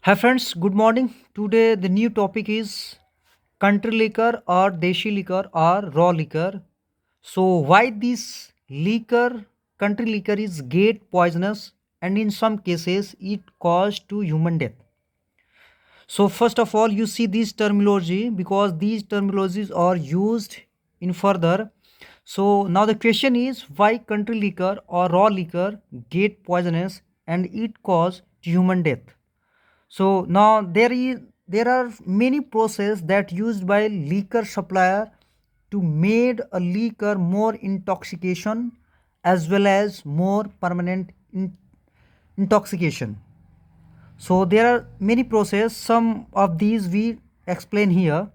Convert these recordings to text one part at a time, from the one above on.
Hi friends, good morning. Today the new topic is country liquor or deshi liquor or raw liquor. So why this liquor, country liquor is gate poisonous and in some cases it cause to human death. So first of all you see this terminology because these terminologies are used in further. So now the question is why country liquor or raw liquor gate poisonous and it cause to human death. So now there are many process that used by liquor supplier to made a liquor more intoxication as well as more permanent intoxication. So there are many process. Some of these we explain here.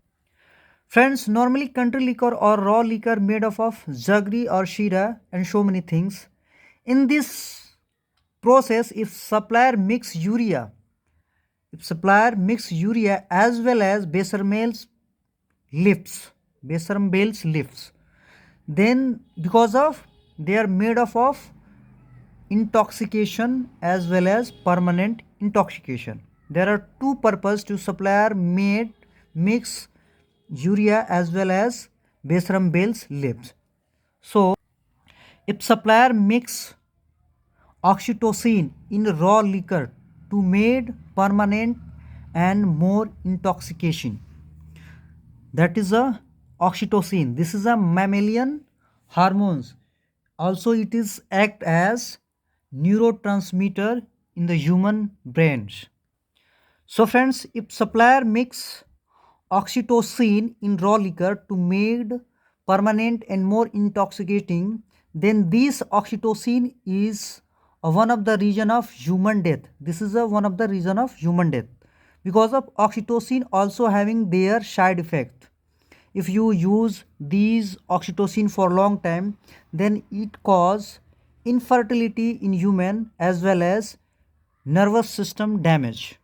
Friends, normally country liquor or raw liquor made up of jaggery or shira and so many things. In this process, if supplier mix urea as well as bechamel lifts, then because of they are made up of intoxication as well as permanent intoxication. There are two purposes to supplier made mix urea as well as bechamel lifts. So if supplier mix oxytocin in raw liquor to made permanent and more intoxication, that is a oxytocin. This is a mammalian hormones. Also it is act as neurotransmitter in the human brains. So friends, if supplier mix oxytocin in raw liquor to made permanent and more intoxicating, then this oxytocin is one of the reason of human death. This is one of the reason of human death because of oxytocin also having their side effect. If you use these oxytocin for long time, then it cause infertility in human as well as nervous system damage.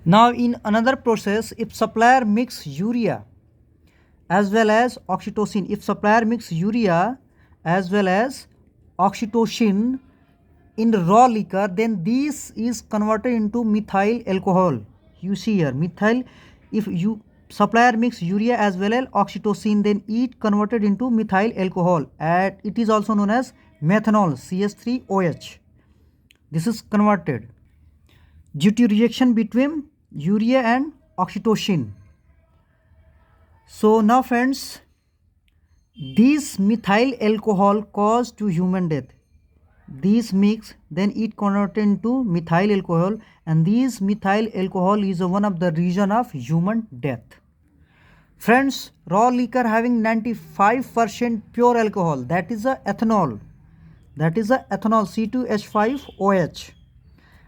Now in another process, if supplier mix urea as well as oxytocin, if supplier mix urea as well as oxytocin in raw liquor, then this is converted into methyl alcohol. You see here methyl. If you supplier mix urea as well as oxytocin, then it converted into methyl alcohol and it is also known as methanol, CH3OH. This is converted due to reaction between urea and oxytocin. So now friends, this methyl alcohol caused to human death. These mix then it converted into methyl alcohol, and this methyl alcohol is one of the reason of human death. Friends, raw liquor having 95% pure alcohol, that is a ethanol. That is a ethanol, C2H5OH,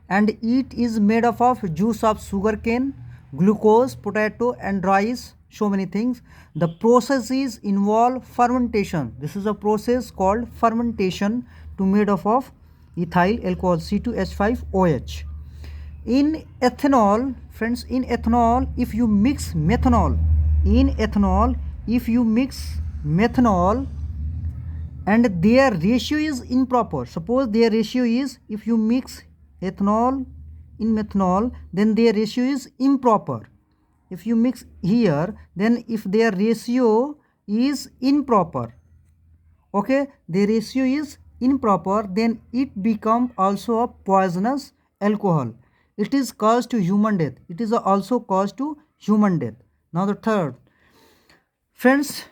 and it is made up of juice of sugarcane, glucose, potato and rice, so many things. The process is involve fermentation. This is a process called fermentation to made up of ethyl alcohol, C2H5OH. In ethanol, friends, in ethanol if you mix methanol, in ethanol if you mix methanol and their ratio is improper, suppose their ratio is, if you mix ethanol in methanol, then their ratio is improper. If you mix here, then if their ratio is improper, okay, the ratio is improper, then it become also a poisonous alcohol. It is caused to human death. It is also caused to human death. Now the third, friends,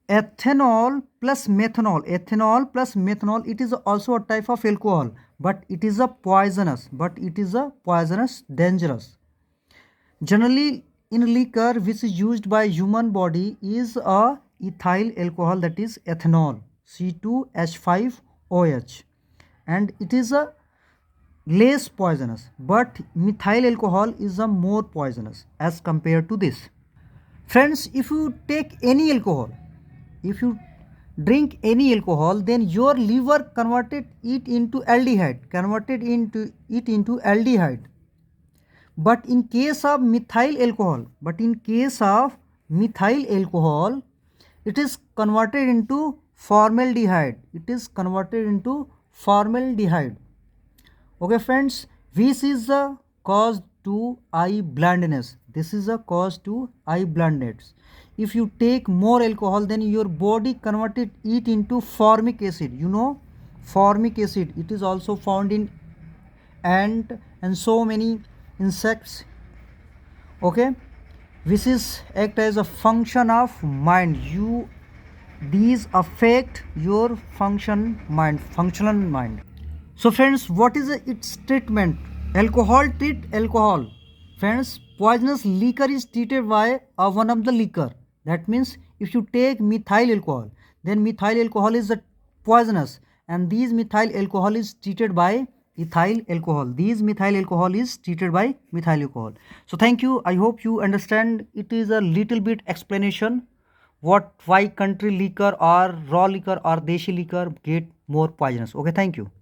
ethanol plus methanol, it is also a type of alcohol, but it is a poisonous, dangerous. Generally in liquor which is used by human body is a ethyl alcohol, that is ethanol, C2H5OH, and it is a less poisonous, but methyl alcohol is a more poisonous as compared to this. Friends, if you take any alcohol, if you drink any alcohol, then your liver converted into aldehyde. But in case of methyl alcohol, it is converted into formaldehyde. Okay friends, this is the cause to eye blindness. This is a cause to eye blindness. If you take more alcohol, then your body converted it into formic acid. You know, formic acid. It is also found in ant and so many insects. Okay, which is act as a function of mind. These affect your functional mind. So friends, what is its treatment? Alcohol treat alcohol. Friends, poisonous liquor is treated by one of the liquor. That means if you take methyl alcohol, then methyl alcohol is the poisonous, and these methyl alcohol is treated by ethyl alcohol. These methyl alcohol is treated by methyl alcohol. So thank you. I hope you understand. It is a little bit explanation why country liquor or raw liquor or deshi liquor get more poisonous. Okay, thank you.